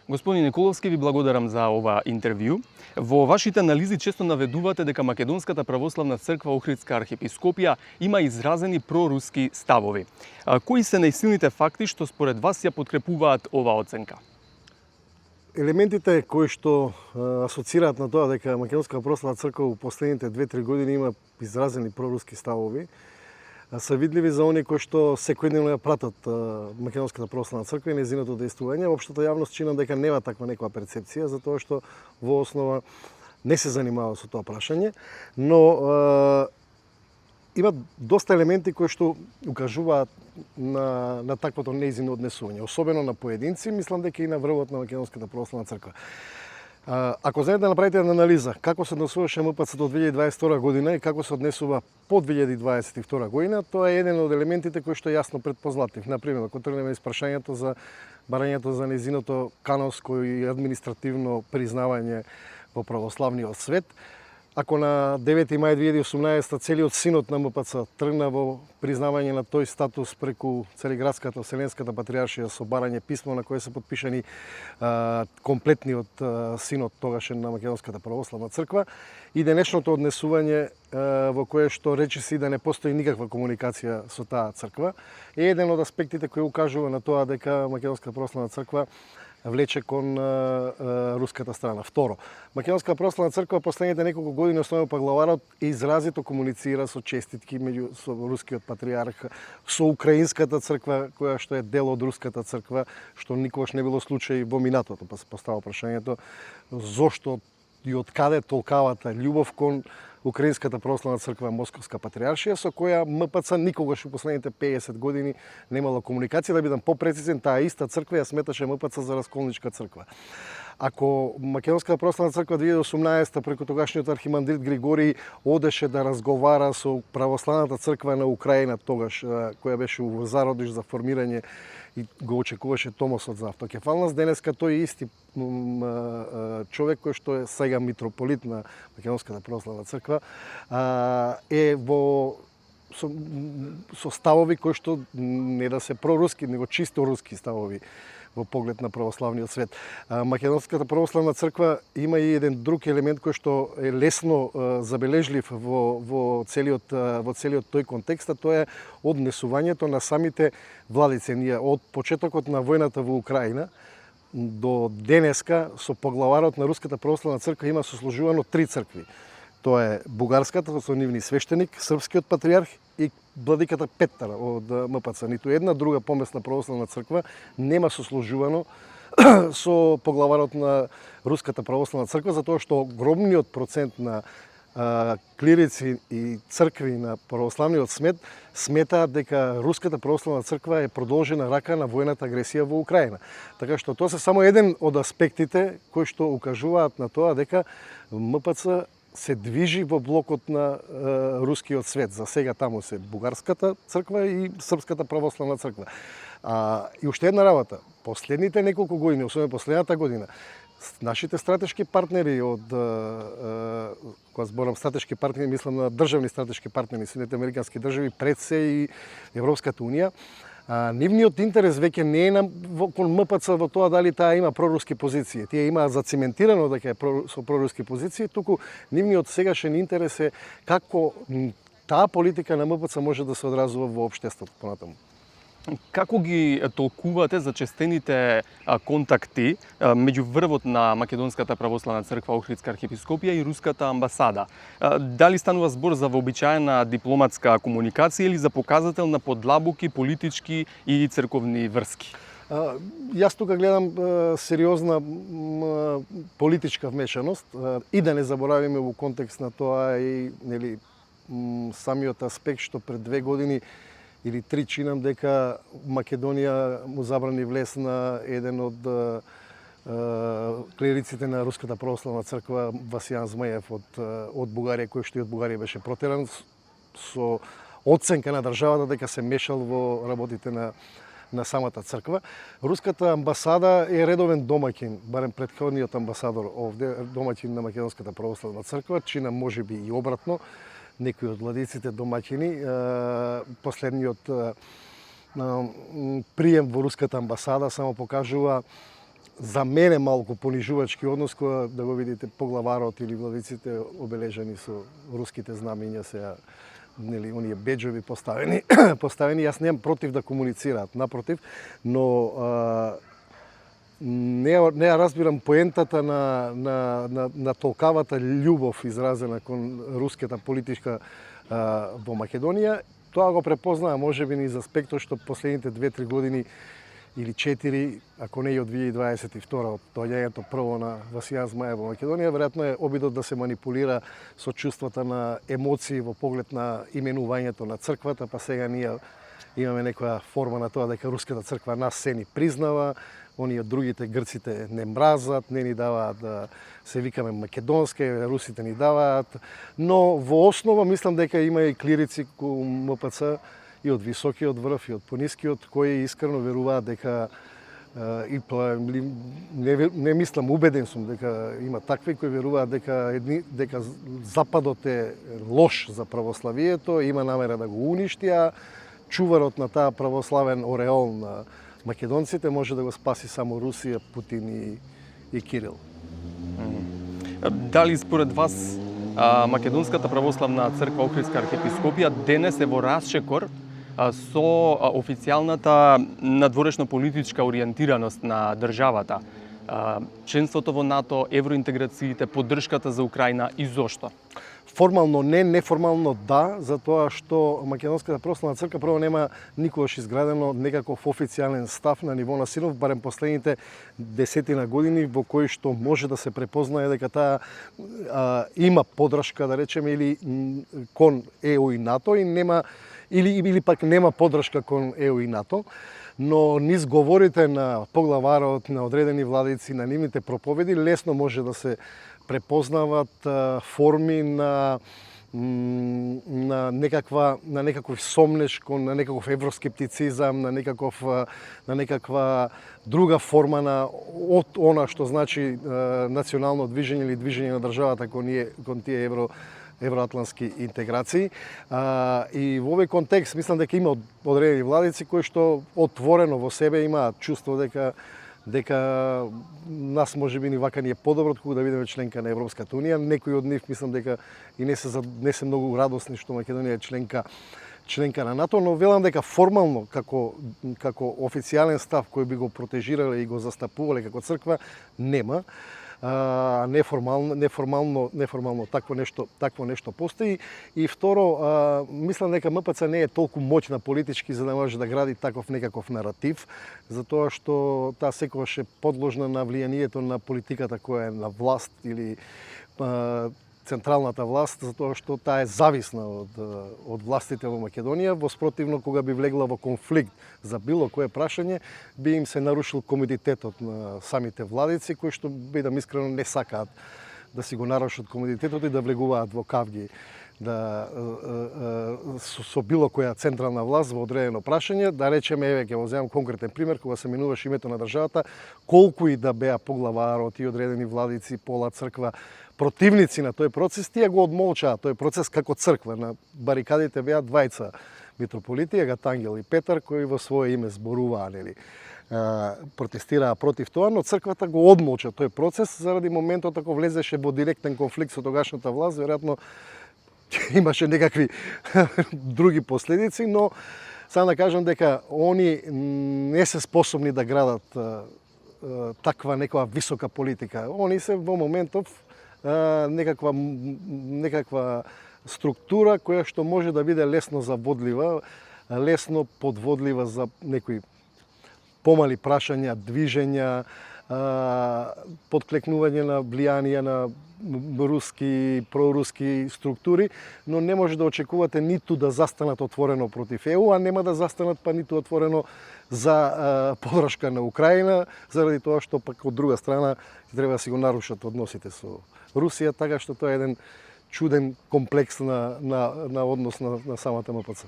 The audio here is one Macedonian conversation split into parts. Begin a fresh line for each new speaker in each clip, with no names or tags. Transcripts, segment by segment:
Господин Николовски, ви благодарам за ова интервју. Во вашите анализи често наведувате дека Македонската православна црква Охридска архиепископија има изразени проруски ставови. Кои се најсилните факти што според вас ја подкрепуваат оваа оценка?
Елементите кои што асоцираат на тоа дека Македонската православна црква во последните 2-3 години има изразени проруски ставови се видливи за оние кои што секојдневно ја пратат Македонската православна црква и нејзиното дејствување. Општата јавност чинам дека нема таква некоја перцепција, затоа што во основа не се занимава со тоа прашање, но има доста елементи кои што укажуваат на таквото нејзино однесување, особено на поединци, мислам дека и на врвот на Македонската православна црква. Ако знаете да направите една анализа како се однесуваше МПЦ до 2022 година и како се однесува по 2022 година, тоа е еден од елементите кои што е јасно предпознатив. Например, ако тргнеме испрашањето за барањето за нејзиното канонско и административно признавање во православниот свет, ако на 9 мај 2018 целиот синод на МПЦ тргна во признавање на тој статус преку Цариградската Вселенската патриаршија со барање писмо на кое се подпишани комплетниот синод тогашен на Македонската православна црква и денешното однесување во кое што речиси да не постои никаква комуникација со таа црква е еден од аспектите кои укажува на тоа дека Македонската православна црква влече кон руската страна. Второ, Македонската православна црква последните неколку години, основно паглаварот, изразито комуницира со честитки со рускиот патриарх, со украинската црква, која што е дел од руската црква, што никогаш не било случај во минатото, па се постава прашањето зошто и од каде толкавата љубов кон Украинската православна црква Московска патриаршија, со која МПЦ никогаш во последните 50 години немала комуникација. Да бидам попрецизен, таа иста црква ја сметаше МПЦ за расколничка црква. Ако Македонската православна црква 2018 преку тогашниот архимандрит Григорий одеше да разговара со православната црква на Украина тогаш, која беше во зародиш за формирање и го очекуваше Томосот за автокефалност, денеска тој исти човек кој што е сега митрополит на Македонската православна црква е со ставови кои што не да се проруски, него чисто руски ставови во поглед на православниот свет. Македонската православна црква има и еден друг елемент кој што е лесно забележлив во целиот тој контекст, а тоа е однесувањето на самите владици. Ние од почетокот на војната во Украина до денеска со поглаварот на Руската православна црква има сослужувано 3 цркви. Тоа е бугарската со нивни свештеник, српскиот патриарх и владиката Петар од МПЦ. Ниту една друга помесна православна црква нема сослужувано со поглаварот на Руската православна црква, затоа што огромниот процент на клирици и цркви на православниот свет сметаат дека Руската православна црква е продолжена рака на војната агресија во Украина. Така што тоа се само еден од аспектите кои што укажуваат на тоа дека МПЦ се движи во блокот на рускиот свет. За сега таму се бугарската црква и српската православна црква. И уште една работа. Последните неколку години, особено последната година, нашите стратешки партнери од кога зборам стратешки партнери, мислам на државни стратешки партнери, Соединетите американски држави, пред се и Европската унија, нивниот интерес веќе не е кон МПЦ во тоа дали таа има проруски позиции. Тие имаат зациментирано дека е со проруски позиции, туку нивниот сегашен интерес е како таа политика на МПЦ може да се одразува во општеството понатаму.
Како ги толкувате зачестените контакти меѓу врвот на Македонската православна црква Охридска архиепископија и руската амбасада? Дали станува збор за вообичаена дипломатска комуникација или за показател на подлабоки политички и црковни врски?
Јас тука гледам сериозна политичка вмешаност и да не заборавиме во контекст на тоа и самиот аспект што пред 2 години или 3 чинам дека Македонија му забрани влез на еден од клериците на Руската православна црква Васијан Змајев од Бугарија, кој што и од Бугарија беше протеран со оценка на државата дека се мешал во работите на самата црква. Руската амбасада е редовен домаќин, барем претходниот амбасадор овде, домаќин на Македонската православна црква, чина можеби и обратно, некои од владиците домаќини. Последниот прием во Руската амбасада само покажува за мене малку понижувачки однос кога да го видите поглаварот или владиците обележани со руските знамиња сега, нели, оние беџови поставени. Јас немам против да комуницираат, напротив, но не ја разбирам поентата на толкавата љубов изразена кон руската политичка во Македонија. Тоа го препознаа можеби низ аспектот што последните 2-3 години или 4, ако не и од 2022 од доаѓањето прво на Василјан Змаев во Македонија, веројатно е обидот да се манипулира со чувствата на емоции во поглед на именувањето на црквата, па сега ние имаме некоја форма на тоа дека руската црква нас се ни признава, оние другите грците не мразат, не ни даваат да се викаме македонски, русите ни даваат, но во основа мислам дека има и клирици кон МПЦ и од високиот врв и од понискиот кои искрено веруваат дека не мислам, убеден сум дека има такви кои веруваат дека Западот е лош за православието, има намера да го уништи, а чуварот на таа православен ореол на македонците може да го спаси само Русија, Путин и Кирил.
Дали според вас Македонската православна црква Охридска архиепископија денес е во расчекор со официјалната надворешно политичка ориентираност на државата, членството во НАТО, евроинтеграциите, поддршката за Украина и зошто?
Формално не, неформално да, затоа што Македонската православна црква прво нема никогаш изградено некаков официјален став на ниво на синов, барем последните десетина години во кои што може да се препознае дека таа има поддршка, да речеме, или кон ЕУ и НАТО и нема или пак нема поддршка кон ЕУ и НАТО, но низ говорите на поглаварот, на одредени владици, на нивните проповеди лесно може да се препознават форми на некаков сомнеш кон на некаков евроскептицизам, на некаква друга форма од она што значи национално движење или движење на државата кон тие евроатлантски интеграции. И во овој контекст мислам дека има одредени владици кои што отворено во себе имаат чувство дека нас можеби ни вака ни е подобро кога да бидеме членка на Европската унија. Некои од нив мислам дека и не се многу радосни што Македонија е членка на НАТО, но велам дека формално како официјален став кој би го протежирале и го застапувале како црква нема. Неформално такво нешто постои. И второ, мислам дека МПЦ не е толку моќна политички за да може да гради таков некаков наратив, затоа што таа секогаш е подложна на влијанието на политиката која е на власт или централната власт, затоа што таа е зависна од властите во Македонија, во спротивно кога би влегла во конфликт за било кое прашање, би им се нарушил комодитетот на самите владици, кои што бидам искрено не сакаат да си го нарушат комодитетот и да влегуваат во кавги со било која централна власт во одредено прашање. Да речеме, еве ќе го земам конкретен пример, кога се менуваш името на државата, колку и да беа поглаварот и одредени владици, пола црква, противници на тој процес, тие го одмолчаа тој процес како црква. На барикадите беа двајца митрополити, Агатангел и Петар, кои во свое име зборуваа, нели, протестираа против тоа, но црквата го одмолча тој процес заради моментот ако влезеше во директен конфликт со тогашната власт, веројатно имаше некакви други последици, но само да кажам дека они не се способни да градат таква некоја висока политика. Они се во моментов некаква структура која што може да биде лесно заводлива, лесно подводлива за некои помали прашања, движења, подклекнување на влијание на руски, проруски структури, но не може да очекувате ниту да застанат отворено против ЕУ, а нема да застанат па ниту отворено за поддршка на Украина, заради тоа што пак од друга страна треба да си го нарушат односите со Русија, така што тоа е еден чуден комплекс на однос на самата МПЦ.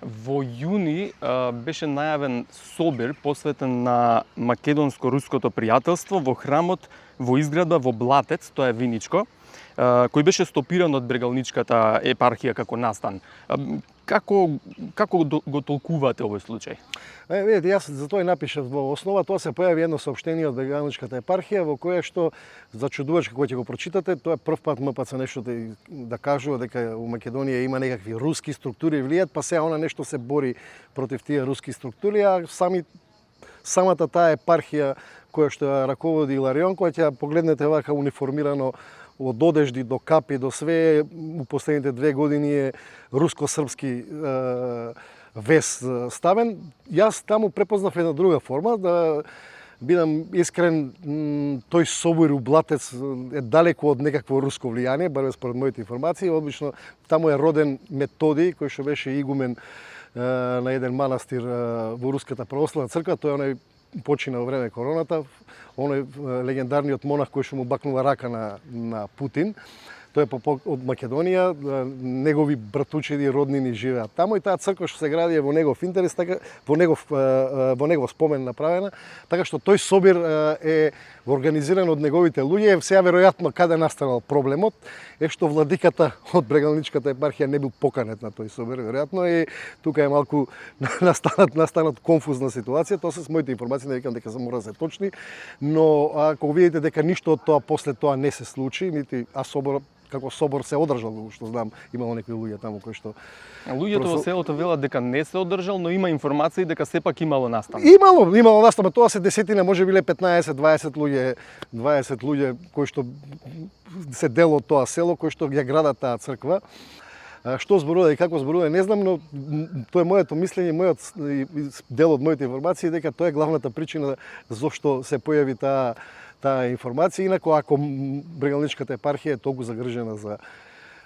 Во јуни беше најавен собир посветен на македонско-руското пријателство во храмот во изградба во Блатец, тоа е Виничко, кој беше стопиран од Брегалничката епархија како настан. Како го толкувате овој случај?
Видите, јас за тоа и напишав во основа, тоа се појави едно соопштение од Бегалничката епархија во кое што зачудуваш кога ќе го прочитате, тоа е прв пат МПЦ нешто да кажува дека у Македонија има некакви руски структури влијат, па сега она нешто се бори против тие руски структури, а самата таа епархија која што ја раководи Иларион, која ќе погледнете вака униформирано од одежди до капи до све, у последните 2 години е руско-српски вес ставен. Јас таму препознав една друга форма, да бидам искрен, тој Собор Блатец е далеко од некакво руско влијание, барем според моите информации. Обично таму е роден Методи, кој што беше игумен на еден манастир во Руската православна црква. Тој оној почина во време короната, оној легендарниот монах кој што му бакнува рака на Путин. Тој е од Македонија, негови братучеди роднини живеат таму и таа црква што се гради е во негов интерес, така во негов спомен направена, така што тој собир е организиран од неговите луѓе. Сега веројатно каде настанал проблемот е што владиката од Брегалничката епархија не бил поканет на тој собир, веројатно, и тука е малку настанат конфузна ситуација. Тоа се с моите информации, не викам дека се мора да се точни, но ако видите дека ништо од тоа после тоа не се случи, нити како собор се одржал, што знам, имало некои луѓе таму кои што
Луѓето во селото велат дека не се одржал, но има информации дека сепак имало настан.
Имало настан, тоа се десетина, може биле 15-20 луѓе кои што се дел од тоа село, кои што ја градат таа црква. Што зборува и како зборува, не знам, но тоа е моето мислење, дел од моите информации, дека тоа е главната причина зошто се појави таа информација. Инако, ако Брегалничката епархија е толку загрижена за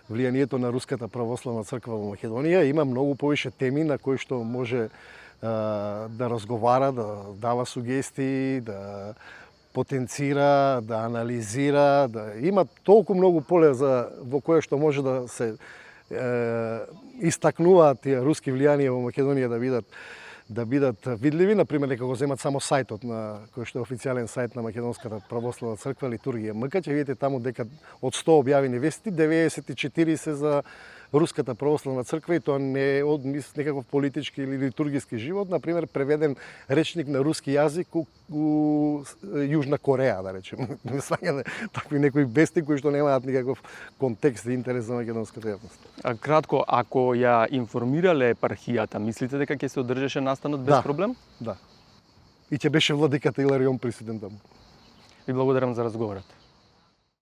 влијанието на Руската православна црква во Македонија, има многу повише теми на кои што може да разговара, да дава сугестии, да потенцира, да анализира, да има толку многу поле во кое што може да се истакнуваат тие руски влијанија во Македонија да бидат видливи. Например, нека го земат само сајтот кој што е официјален сајт на Македонската православна црква Литургија МК, ќе видите таму дека од 100 објавени вести 94 се за Руската православна црква, и тоа не е од некаков политички или литургиски живот. Например, преведен речник на руски јазик у Јужна Кореја, да речем. Такви некои вести кои што немаат никаков контекст и интерес за македонската јавност.
Кратко, ако ја информирале епархијата, мислите дека ќе се одржеше настанот без проблем?
Да. И ќе беше владиката Иларион присутен таму.
Ви благодарам за разговорот.